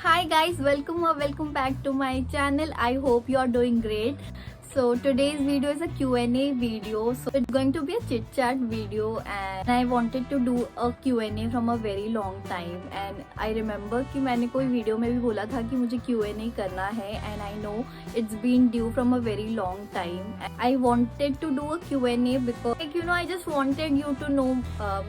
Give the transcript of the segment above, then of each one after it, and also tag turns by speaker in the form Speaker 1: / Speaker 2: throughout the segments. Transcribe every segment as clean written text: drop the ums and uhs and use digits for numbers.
Speaker 1: Hi guys, welcome or welcome back to my channel. I hope you are doing great. So today's video is a Q&A video. So it's going to be a chit chat video and I wanted to do a Q&A from a very long time. And I remember कि मैंने कोई video में भी बोला था कि मुझे Q&A करना है and I know it's been due from a very long time. I wanted to do a Q&A because I just wanted you to know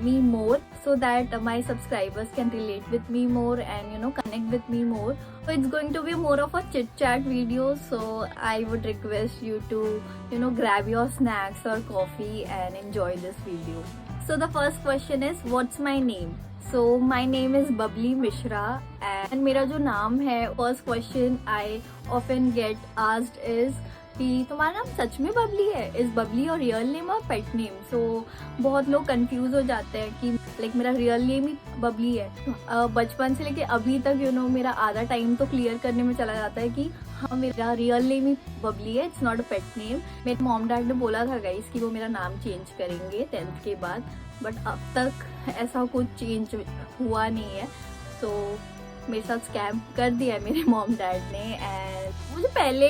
Speaker 1: me more so that my subscribers can relate with me more and connect with me more. So it's going to be more of a chit chat video, so I would request you to grab your snacks or coffee and enjoy this video. So the first question is, what's my name? So my name is Bubbly Mishra and मेरा जो नाम है, first question I often get asked is कि तुम्हारा नाम सच में बबली है? Is Babli और रियल नेम और पेट नेम? सो बहुत लोग कंफ्यूज हो जाते हैं कि लाइक मेरा रियल नेम ही बबली है। बचपन से लेके अभी तक मेरा आधा टाइम तो क्लियर करने में चला जाता है कि हाँ मेरा रियल नेम ही बबली है, it's not a pet name. मेरे मॉम डैड ने बोला था गाइस कि वो मेरा नाम चेंज करेंगे 10th के बाद, बट अब तक ऐसा कुछ चेंज हुआ नहीं है। सो मेरे साथ स्कैम कर दिया है मेरे मॉम डैड ने। एंड मुझे पहले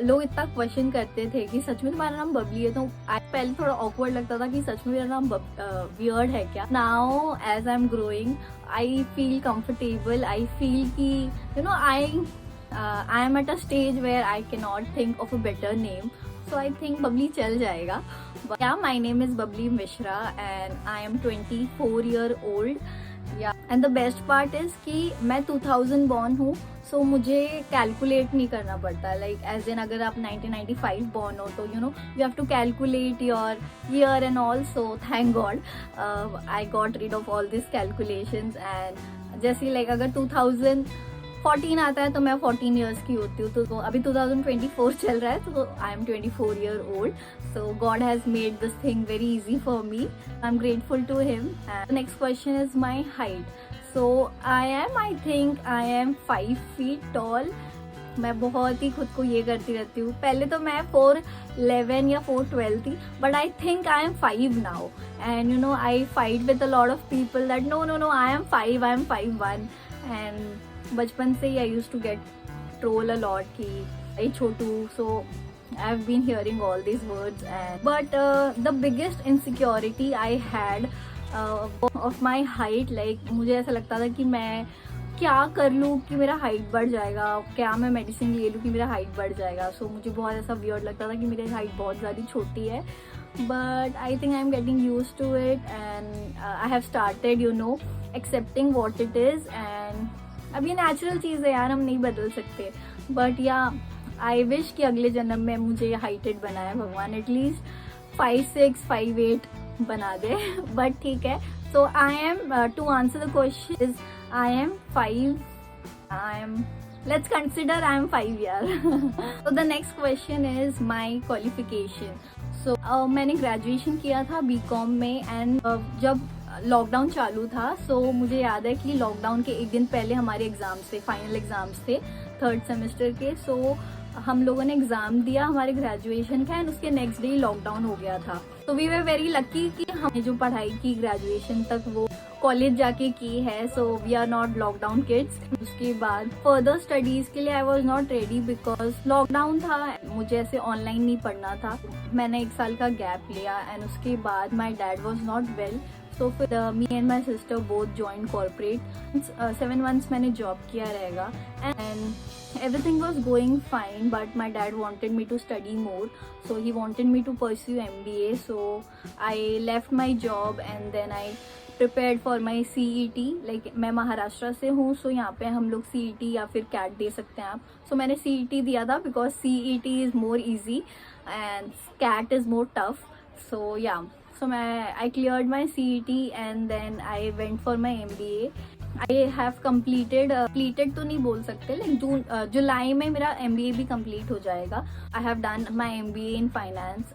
Speaker 1: लोग इतना क्वेश्चन करते थे कि सच में तुम्हारा नाम बबली है, तो पहले थोड़ा ऑकवर्ड लगता था कि सच में मेरा नाम वियर्ड है क्या। Now as I am growing I feel comfortable, I feel कि I am at a stage where I can not think of a better name, so I think Bubbly चल जाएगा। But yeah, my name is Bubbly Mishra and I am 24-year-old. And the best part is कि मैं 2000 born हूँ, सो मुझे calculate नहीं करना पड़ता। Like as in अगर आप 1995 बॉर्न हो तो you have to calculate your year and all. So thank God I got rid of all this calculations. And जैसे लाइक अगर 2014 आता है तो मैं 14 ईयर्स की होती हूँ, तो अभी 2024 चल रहा है तो I am 24-year-old. So God has made this thing very easy for me. I'm grateful to him. And the next question is my height. So I think I am 5 feet tall. मैं बहुत ही खुद को ये करती रहती हूँ। पहले तो मैं 4'11" या 4'12" थी, but I think I am 5 now. And I fight with a lot of people that no, I am 5, I am 5'1". And बचपन से ही I used to get troll a lot कि आई छोटू। So I've been hearing all these words, but the biggest insecurity I had of my height, like मुझे ऐसा लगता था कि मैं क्या कर लूँ कि मेरा हाइट बढ़ जाएगा, क्या मैं मेडिसिन ले लूँ कि मेरा हाइट बढ़ जाएगा। सो मुझे बहुत ऐसा वियर्ड लगता था कि मेरी हाइट बहुत ज़्यादा छोटी है, but I think I am getting use to it and I have started accepting what it is. And अब ये नेचुरल चीज़ है यार, हम नहीं बदल सकते, बट या आई विश कि अगले जन्म में मुझे हाइटेड बनाए भगवान, एटलीस्ट 5'6", 5'8" बना दे। बट ठीक है। So I am to answer the question is I am 5, let's consider I am 5 यार। So the next question is my qualification. So मैंने ग्रेजुएशन किया था बीकॉम में एंड जब लॉकडाउन चालू था, सो मुझे याद है कि लॉकडाउन के एक दिन पहले हमारे एग्जाम्स थे, फाइनल एग्जाम्स थे 3rd सेमेस्टर के। सो हम लोगों ने एग्जाम दिया हमारे ग्रेजुएशन का एंड उसके नेक्स्ट डे लॉकडाउन हो गया था। तो वी वर वेरी लकी कि हमने जो पढ़ाई की ग्रेजुएशन तक वो कॉलेज जाके की है, so we are not lockdown kids. उसके बाद फर्दर स्टडीज के लिए I was not ready because lockdown था, मुझे ऐसे ऑनलाइन नहीं पढ़ना था। मैंने 1 साल का गैप लिया एंड उसके बाद my dad was not well, so फिर me and my sister both join corporate. 7 months मैंने जॉब किया रहेगा and everything was going fine, but my dad wanted me to study more, so he wanted me to pursue MBA. So I left my job and then I prepared for my CET. like मैं महाराष्ट्र से हूँ, so यहाँ पे हम लोग CET या फिर CAT दे सकते हैं आप। so मैंने CET दिया था because CET is more easy and CAT is more tough. so yeah, so I cleared my CET and then I went for my MBA. I have completed तो नहीं बोल सकते, लेकिन जुलाई में मेरा MBA भी कंप्लीट हो जाएगा। I have done my MBA in finance.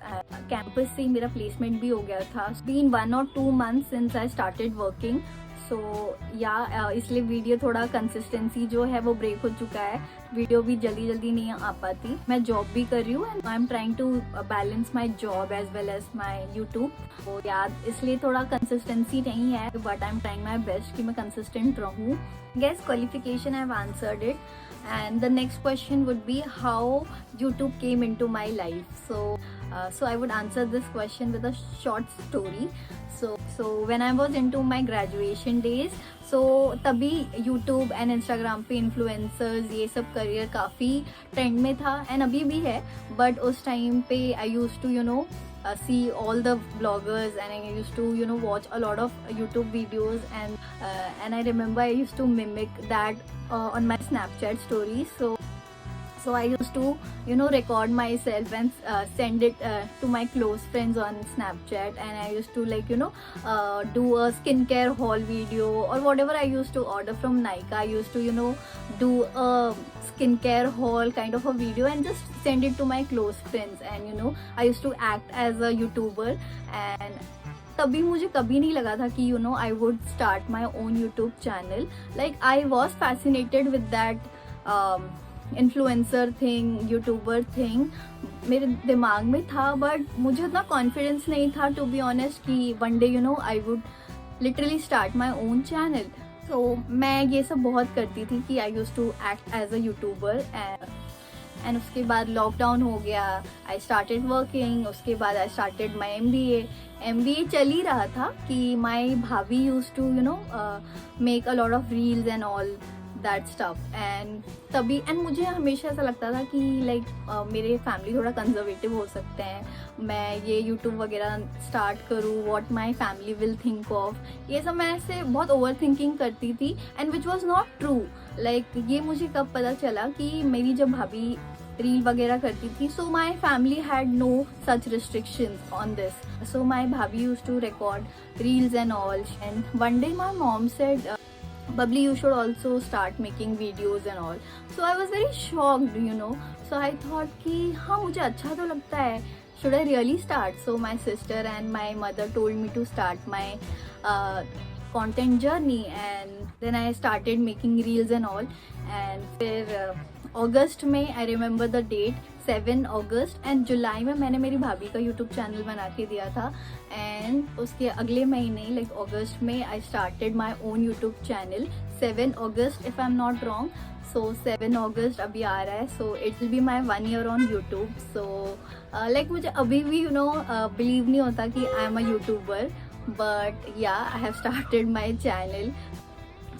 Speaker 1: Campus से मेरा प्लेसमेंट भी हो गया था। It's been 1 or 2 months since I started working. सो या इसलिए वीडियो थोड़ा कंसिस्टेंसी जो है वो ब्रेक हो चुका है, वीडियो भी जल्दी जल्दी नहीं आ पाती। मैं जॉब भी कर रही हूँ and I am trying to balance my job as well as my YouTube. तो यार इसलिए थोड़ा कंसिस्टेंसी नहीं है, but I am trying my best कि मैं कंसिस्टेंट रहूँ। Guess qualification I've answered it, and the next question would be how YouTube came into my life. So I would answer this question with a short story. So when I was into my graduation days, so तभी YouTube and Instagram पे influencers ये सब career काफ़ी trend में था and अभी भी है, बट उस टाइम पे I used to see all the bloggers and I used to watch a lot of YouTube videos and I remember I used to mimic that on my Snapchat stories. So I used to record myself and send it to my close friends on Snapchat, and I used to do a skincare haul video or whatever I used to order from Nykaa. I used to do a skincare haul kind of a video and just send it to my close friends, and I used to act as a YouTuber. And तभी मुझे कभी नहीं लगा था कि I would start my own YouTube channel. Like I was fascinated with that influencer thing, YouTuber thing मेरे दिमाग में था, बट मुझे उतना कॉन्फिडेंस नहीं था टू बी ऑनेस्ट कि one day I would literally start my own channel. तो मैं ये सब बहुत करती थी कि I use to act as a YouTuber and उसके बाद लॉकडाउन हो गया, आई स्टार्टेड वर्किंग। उसके बाद आई स्टार्टेड माई MBA चल ही रहा था कि माई भाभी use to make a lot of reels and all that stuff and मुझे हमेशा ऐसा लगता था कि मेरे फैमिली थोड़ा कंजर्वेटिव हो सकते हैं, मैं ये यूट्यूब वगैरह स्टार्ट करूँ, what my family will think of, ये सब मैं ऐसे बहुत ओवर थिंकिंग करती थी and which was not true. ये मुझे कब पता चला कि मेरी जब भाभी रील वगैरह करती थी, so my family had no such restrictions on this, so my भाभी use to record reels and all and one day my mom said Babli, you should also start making videos and all. So I was very shocked, So I thought कि हाँ मुझे अच्छा तो लगता है, should I really start? So my sister and my mother told me to start my content journey, and then I started making reels and all. And फिर अगस्त में I remember the date 7 August and जुलाई में मैंने मेरी भाभी का YouTube channel बना के दिया था एंड उसके अगले महीने अगस्त में I started my own YouTube channel 7 August if I am not wrong. So 7 अगस्त अभी आ रहा है, so it will be my 1 year on YouTube. So मुझे अभी भी बिलीव नहीं होता कि I am a YouTuber, but yeah, I have started my channel.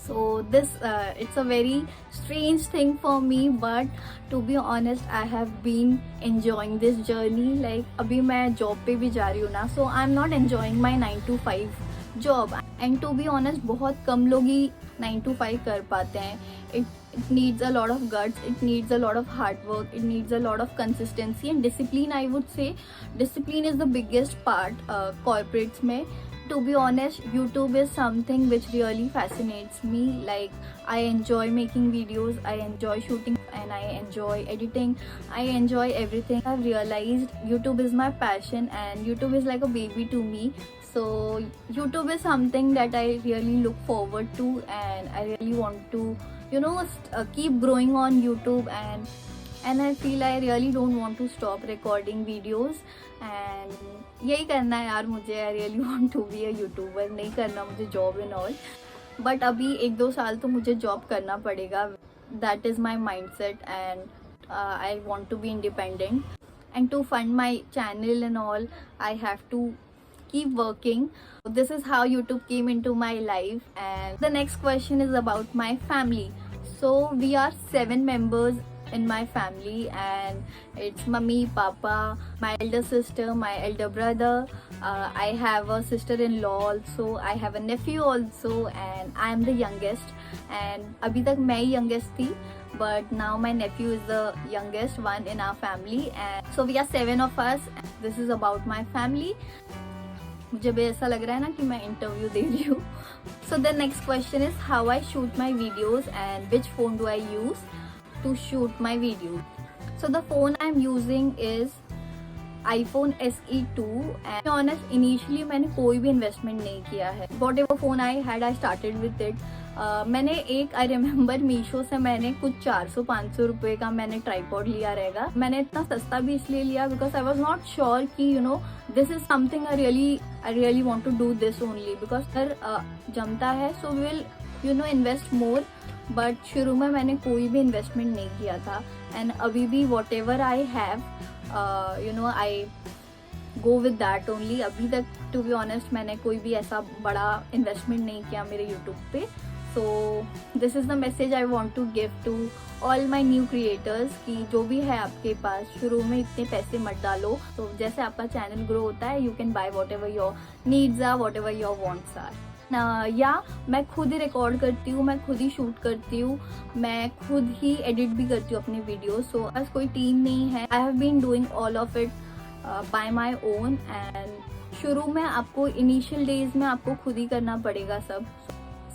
Speaker 1: So this it's a very strange thing for me, but to be honest I have been enjoying this journey. अभी मैं job पे भी जा रही हूँ ना, so I'm not enjoying my 9 to 5 job, and to be honest बहुत कम लोग ही 9 to 5 कर पाते हैं। It needs a lot of guts, it needs a lot of hard work, it needs a lot of consistency and discipline. I would say discipline is the biggest part corporates में। To be honest, YouTube is something which really fascinates me. I enjoy making videos, I enjoy shooting, and I enjoy editing. I enjoy everything. I've realized YouTube is my passion and YouTube is like a baby to me. So YouTube is something that I really look forward to, and I really want to keep growing on YouTube, and I feel I really don't want to stop recording videos and यही करना है यार मुझे। I really want to be a YouTuber, नहीं करना मुझे job and all, but अभी 1-2 साल तो मुझे जॉब करना पड़ेगा। That is my mind set and I want to be independent and to fund my channel and all I have to keep working. This is how YouTube came into my life. And the next question is about my family. So we are 7 members in my family, and it's mummy, papa, my elder sister, my elder brother, I have a sister-in-law also, I have a nephew also, and I am the youngest. And abhi tak main hi youngest thi, but now my nephew is the youngest one in our family, and so we are 7 of us. This is about my family. मुझे भी ऐसा लग रहा है ना कि मैं interview दे रही हूँ। सो the next question is how I shoot my videos and which phone do I use to shoot my video. So the phone I'm using is iPhone SE 2 and honest initially मैंने कोई भी investment नहीं किया है. What ever phone I had I started with it. मैंने एक I remember Meesho से मैंने कुछ 400-500 रुपए का मैंने ट्राईपॉड लिया रहेगा. मैंने इतना सस्ता भी इसलिए लिया because I was not sure कि you know this is something I really want to do this only because सर जमता है so will you know invest more. But शुरू में मैंने कोई भी इन्वेस्टमेंट नहीं किया था एंड अभी भी what ever I have you know I go with that only. अभी तक टू बी ऑनेस्ट मैंने कोई भी ऐसा बड़ा इन्वेस्टमेंट नहीं किया मेरे यूट्यूब पे. So this is the message I want to give to all my new creators कि जो भी है आपके पास शुरू में इतने पैसे मत डालो. तो जैसे आपका चैनल ग्रो होता है you can buy whatever your needs are, whatever your wants are. या मैं खुद ही रिकॉर्ड करती हूँ, मैं खुद ही शूट करती हूँ, मैं खुद ही एडिट भी करती हूँ अपने वीडियो. सो बस कोई टीम नहीं है. I have been doing all of it by my own. एंड शुरू में आपको इनिशियल डेज में आपको खुद ही करना पड़ेगा सब.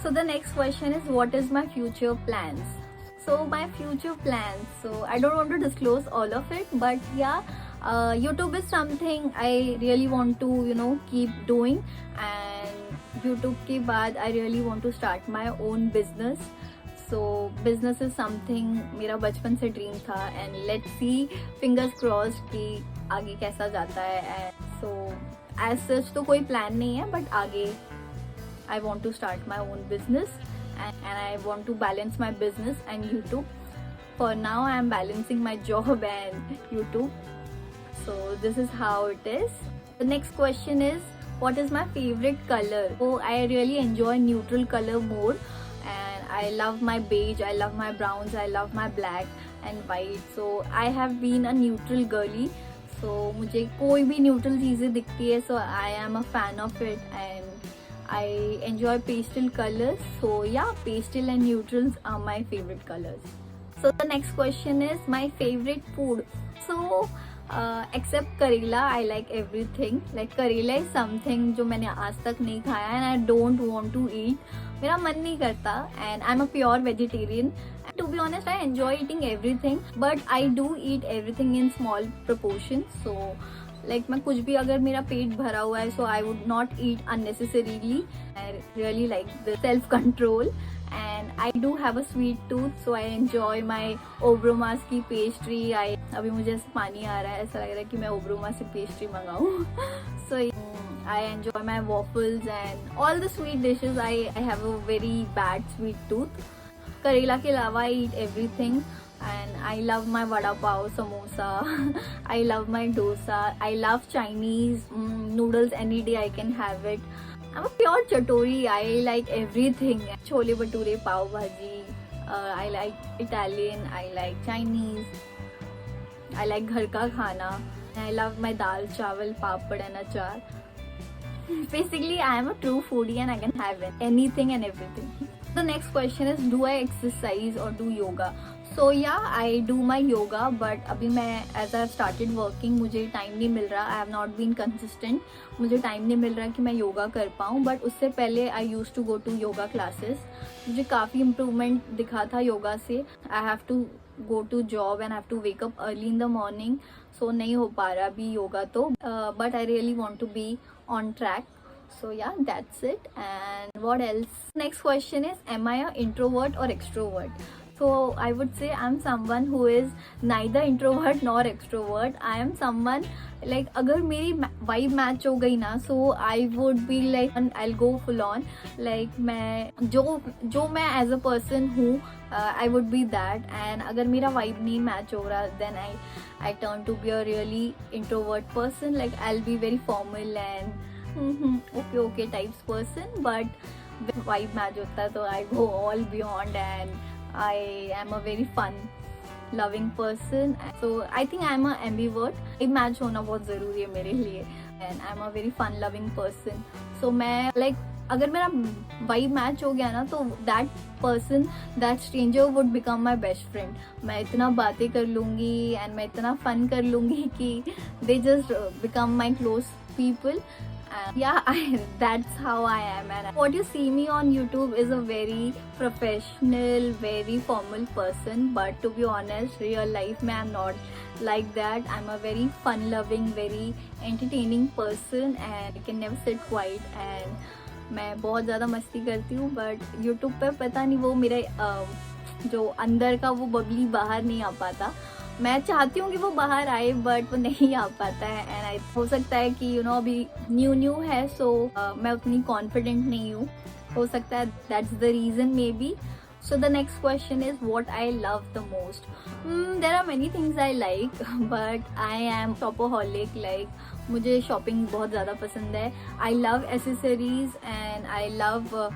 Speaker 1: So the next question is what is my future plans? So my future plans, so I don't want to disclose all of it, but yeah, YouTube is something I really want to you know keep doing. And YouTube के बाद I really want to start my own business. So business is something मेरा बचपन से dream था and let's see, fingers crossed कि आगे कैसा जाता है. And so as such तो कोई प्लान नहीं है but आगे I want to start my own business and I want to balance my business and YouTube. For now I am balancing my job and YouTube. So this is how it is. The next question is what is my favorite color? So I really enjoy neutral color more and I love my beige, I love my browns, I love my black and white. So I have been a neutral girly. So मुझे कोई भी neutral चीज़ें दिखती है so I am a fan of it and I enjoy pastel colors. So yeah, pastel and neutrals are my favorite colors. So the next question is my favorite food. So except करेला I like everything. Like करेला is something जो मैंने आज तक नहीं खाया and I don't want to eat. मेरा मन नहीं करता and I'm a pure vegetarian. And to be honest I enjoy eating everything but I do eat everything in small proportions. So like मैं कुछ भी अगर मेरा पेट भरा हुआ है so I would not eat unnecessarily. I really like the self control and I do have a sweet tooth so I enjoy my Obromas की pastry. अभी मुझे पानी आ रहा है, ऐसा लग रहा है कि मैं Obroma से pastry मंगाऊँ. So I enjoy my waffles and all the sweet dishes. I have a very bad sweet tooth. करेला के अलावा I eat everything. And I love my vada pav, samosa. I love my dosa. I love Chinese noodles. Any day I can have it. I'm a pure chatori. I like everything. Chole bhature, pav bhaji. I like Italian. I like Chinese. I like ghar ka khana. I love my dal, chawal, papad and achar. Basically, I am a true foodie and I can have anything and everything. The next question is do I exercise or do yoga? So yeah, I do my yoga but अभी मैं as I started working मुझे time नहीं मिल रहा. I have not been consistent. मुझे time नहीं मिल रहा कि मैं योगा कर पाऊँ but उससे पहले I used to go to yoga classes. मुझे काफ़ी improvement दिखा था योगा से. I have to go to job and I have to wake up early in the morning. So नहीं हो पा रहा अभी योगा तो but I really want to be on track. So yeah, that's it. And what else? Next question is am I an introvert or extrovert? So I would say I'm someone who is neither introvert nor extrovert. I am someone like अगर मेरी vibe match हो गई ना so I would be like I'll go full on. Like मैं जो मैं as a person हूँ I would be that. And अगर मेरा vibe नहीं match हो रहा then I turn to be a really introvert person. Like I'll be very formal and okay types person. But when vibe match होता है तो I go all beyond and I am a very fun loving person. So I think I am a ambivert. एक match होना बहुत ज़रूरी है मेरे लिए and I am a very fun loving person. So मैं like अगर मेरा vibe match हो गया ना तो that person, that stranger would become my best friend. मैं इतना बातें कर लूँगी and मैं इतना fun कर लूँगी कि they just become my close people. and yeah, that's how I am. And what you see me on YouTube is a very professional, very formal person, but to be honest, real life में I'm not like that. I'm a very fun loving, very entertaining person and I can never sit quiet. And मैं बहुत ज़्यादा मस्ती करती हूँ, but YouTube पे पता नहीं वो मेरे जो अंदर का वो बबली बाहर नहीं आ पाता. मैं चाहती हूँ कि वो बाहर आए बट वो नहीं आ पाता है. एंड हो सकता है कि अभी न्यू है, सो मैं उतनी कॉन्फिडेंट नहीं हूँ. हो सकता है that's the reason may be. So the next question is what I love the most. There are many things I like but I am shopaholic. Like मुझे शॉपिंग बहुत ज़्यादा पसंद है. I love accessories and I love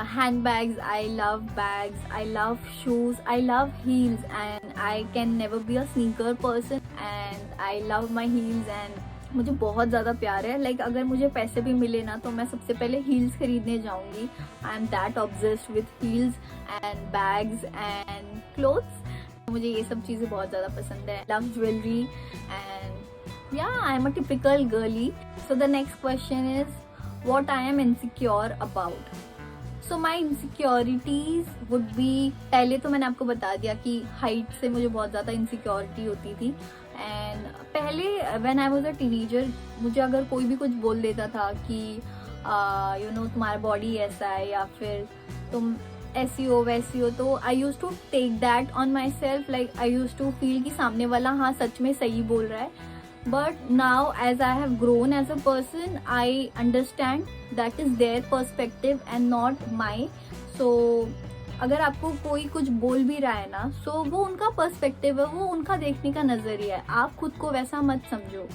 Speaker 1: handbags. I love bags, I love shoes, I love heels, and I can never be a sneaker person and I love my heels. and मुझे बहुत ज़्यादा प्यार है. Like अगर मुझे पैसे भी मिले ना तो मैं सबसे पहले हील्स खरीदने जाऊंगी. I am that obsessed with heels and bags and clothes. मुझे ये सब चीज़ें बहुत ज़्यादा पसंद है. लव ज्वेलरी एंड या आई am a typical girly. So the next question is what I am insecure about. So my insecurities would be, पहले तो मैंने आपको बता दिया कि हाइट से मुझे बहुत ज़्यादा इनसिक्योरिटी होती थी. एंड पहले when I was a teenager मुझे अगर कोई भी कुछ बोल देता था कि तुम्हारा बॉडी ऐसा है या फिर तुम ऐसी हो वैसी हो, तो I use to take that on myself. Like I use to feel कि सामने वाला हाँ सच में सही बोल रहा है. But now as I have grown as a person, I understand that is their perspective and not mine. So अगर आपको कोई कुछ बोल भी रहा है ना, so वो उनका पर्सपेक्टिव है, वो उनका देखने का नजरिया है. आप खुद को वैसा मत समझो.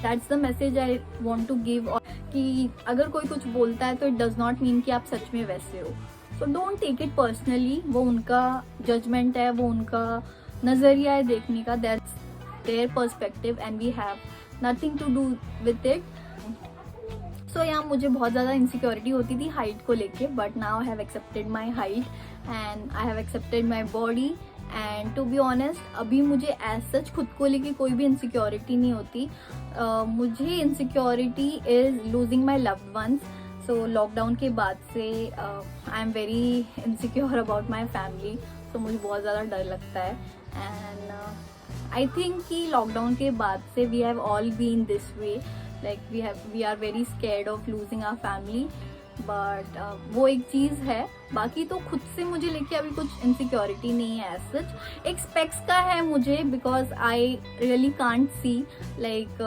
Speaker 1: That's the message I want to give. कि अगर कोई कुछ बोलता है तो it does not mean कि आप सच में वैसे हो. So don't take it personally. वो उनका जजमेंट है, वो उनका नजरिया है देखने का. That's their perspective and we have nothing to do with it. So yeah, मुझे बहुत ज़्यादा insecurity होती थी हाइट को लेके, but now I have accepted my height and I have accepted my body. And to be honest, अभी मुझे as such खुद को लेके कोई भी insecurity नहीं होती. मुझे insecurity is losing my loved ones. So lockdown के बाद से I am very insecure about my family. So मुझे बहुत ज़्यादा डर लगता है. And I think कि लॉकडाउन के बाद से we have all been this way. Like we are very scared of losing our family. But वो एक चीज़ है. बाकी तो खुद से मुझे लेके अभी कुछ इनसिक्योरिटी नहीं है as such. एक स्पेक्स का है मुझे because I really can't see. Like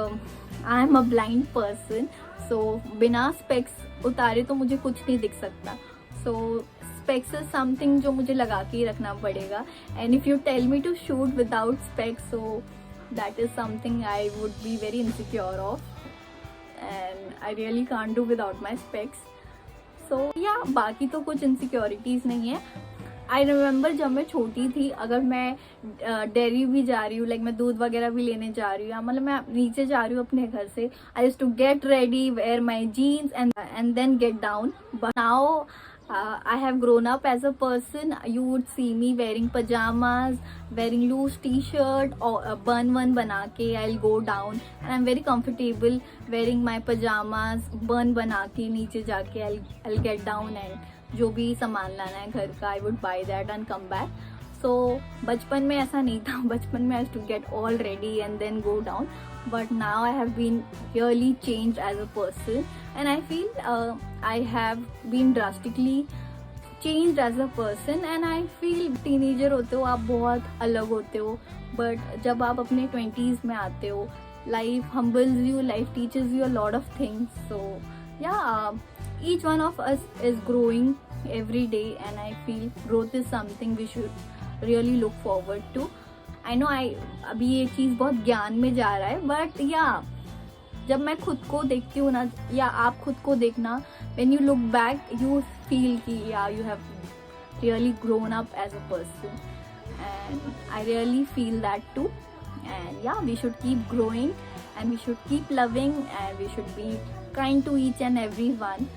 Speaker 1: I am a blind person. So बिना स्पेक्स उतारे तो मुझे कुछ नहीं दिख सकता. So specs is something जो मुझे लगा के ही रखना पड़ेगा. And if you tell me to shoot without specs, so that is something I would be very insecure of. And I really can't do without my specs. So yeah, बाकी तो कुछ insecurities नहीं है. आई रिमेंबर जब मैं छोटी थी, अगर मैं डेयरी भी जा रही हूँ, लाइक मैं दूध वगैरह भी लेने जा रही हूँ, या मतलब मैं नीचे जा रही हूँ अपने घर से, I used to get ready, wear my jeans and then get down. But now I have grown up as a person. You would see me wearing pajamas, wearing loose t-shirt or bun bana ke I'll go down, and I'm very comfortable wearing my pajamas, bun bana ke niche jaake I'll get down, and जो भी सामान लाना है घर का I would buy that and come back. So बचपन में ऐसा नहीं था. बचपन में I used to get all ready and then go down. But now I have been really changed as a person, and I feel I have been drastically changed as a person. And I feel teenager होते हो आप बहुत अलग होते हो, but जब आप अपने 20s में आते हो, life humbles you, life teaches you a lot of things. So yeah, each one of us is growing every day, and I feel growth is something we should really look forward to. I know अभी ये चीज़ बहुत ज्ञान में जा रहा है, but या जब मैं खुद को देखती हूँ ना, या आप खुद को देखना, when you look back you feel कि yeah, you have really grown up as a person, and I really feel that too. And yeah, we should keep growing, and we should keep loving, and we should be kind to each and everyone.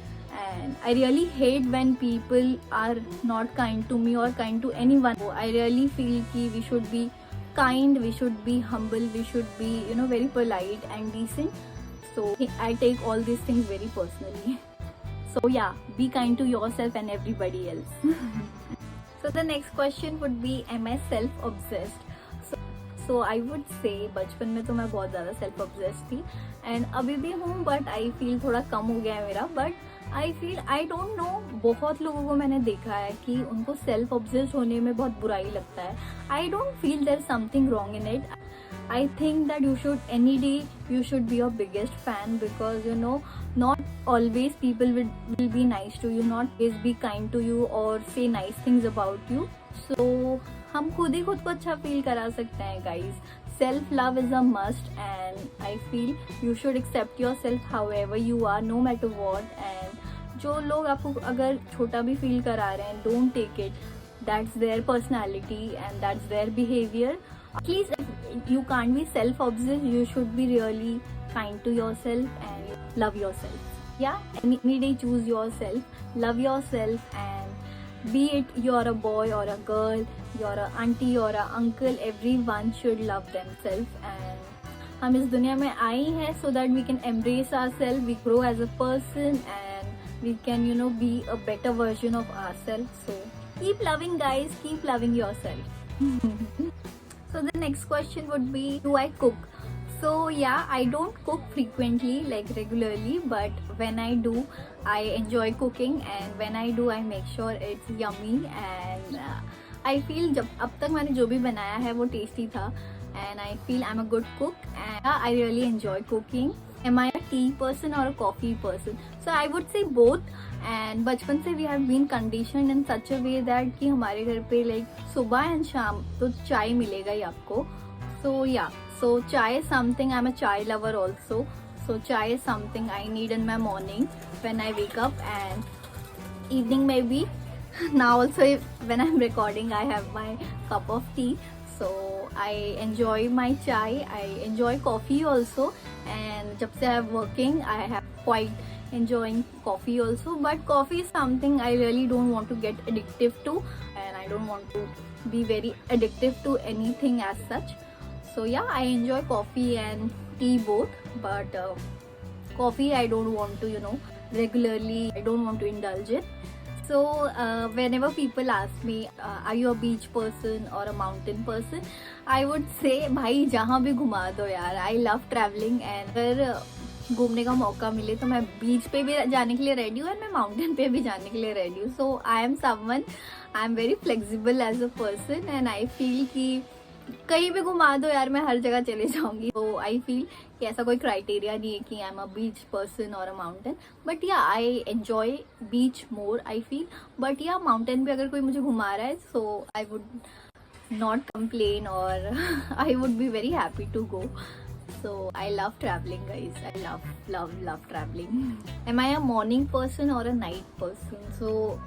Speaker 1: And I really hate when people are not kind to me or kind to anyone. I really feel कि we should be kind, we should be humble, we should be very polite and decent. So I take all these things very personally. So yeah, be kind to yourself and everybody else. So the next question would be, am I self-obsessed? So I would say बचपन में तो मैं बहुत ज़्यादा self obsessed थी and अभी भी हूँ, बट आई फील थोड़ा कम हो गया है मेरा. But I feel, I don't know, बहुत लोगों को मैंने देखा है कि उनको सेल्फ ऑब्सेस्ड होने में बहुत बुराई लगता है. I don't feel there something wrong in it. I think that any day you should be your biggest fan, because you know, not always people will be nice to you, not always be kind to you or say nice things about you. So हम खुद ही खुद को अच्छा feel करा सकते हैं guys. Self love is a must and I feel you should accept yourself however you are, no matter what. And जो लोग आपको अगर छोटा भी फील करा रहे हैं, don't take it. That's their personality and that's their behavior. At least if you can't be self-obsessed, you should be really kind to yourself and love yourself. Yeah, any day choose yourself, love yourself, and be it you're a boy or a girl, you're a auntie or a uncle, everyone should love themselves. And हम इस दुनिया में आए हैं so that we can embrace ourselves, we grow as a person and we can, you know, be a better version of ourselves. So keep loving guys, keep loving yourself. So the next question would be, do I cook? So yeah, I don't cook frequently, like regularly, but when I do, I enjoy cooking, and when I do, I make sure it's yummy. And I feel जब अब तक मैंने जो भी बनाया है वो tasty था, and I feel I'm a good cook and I really enjoy cooking. Am I a tea person or a coffee person? So I would say both. And बचपन से we have been conditioned in such a way that कि हमारे घर पे like सुबह and शाम तो चाय मिलेगा ही आपको. So yeah, so chai is something, I'm a chai lover also. So chai is something I need in my morning when I wake up, and evening maybe. Now also when I'm recording, I have my cup of tea. So I enjoy my chai, I enjoy coffee also. And जब से I'm working, I have quite enjoying coffee also. But coffee is something I really don't want to get addictive to, and I don't want to be very addictive to anything as such. So yeah, I enjoy coffee and tea both, but coffee I don't want to, you know, regularly, I don't want to indulge it. So whenever people ask me, are you a beach person or a mountain person, I would say भाई जहाँ भी घुमा दो यार. I love traveling, and अगर घूमने का मौका मिले तो मैं बीच पे भी जाने के लिए रेडी हूँ और मैं माउंटेन पे भी जाने के लिए रेडी हूँ. So I am someone, I am very flexible as a person, and I feel कि कहीं भी घुमा दो यार, मैं हर जगह चले जाऊंगी. तो आई फील कि ऐसा कोई क्राइटेरिया नहीं है कि I am a beach person और अ mountain. But yeah I enjoy beach more I feel. But yeah mountain पे अगर कोई मुझे घुमा रहा है, so I would not complain और I would be very happy to go. So I love traveling guys, I love traveling. Am I a morning person or a night person? So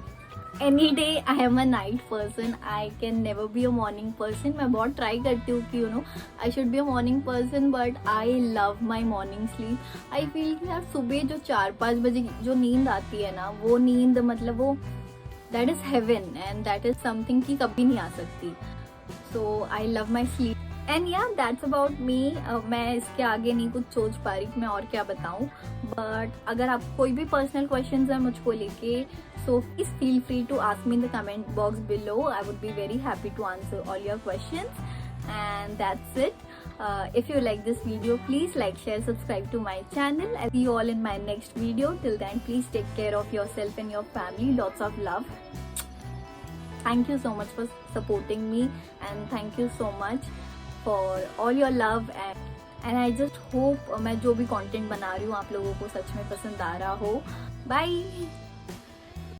Speaker 1: any day I am a night person, I can never be a morning person. मैं बहुत try करती हूँ कि you know I should be a morning person, but I love my morning sleep. I feel कि यार सुबह जो 4-5 बजे जो नींद आती है ना, वो नींद मतलब वो that is heaven, and that is something कि कभी नहीं आ सकती. So I love my sleep. And या दैट्स अबाउट मी. मैं इसके आगे नहीं कुछ सोच पा रही कि मैं और क्या बताऊँ. बट अगर आप कोई भी पर्सनल क्वेश्चंस है मुझको लेके, so please feel free to ask me in the comment box below. I would be very happy to answer all your questions. And that's it. If you like this video, please like, share, subscribe to my channel. I'll see you all in my next video. Till then, please take care of yourself and your family. Lots of love. Thank you so much for supporting me, and thank you so much for all your love, and I just hope मैं जो भी content बना रही हूँ आप लोगों को सच में पसंद आ रहा हो. Bye.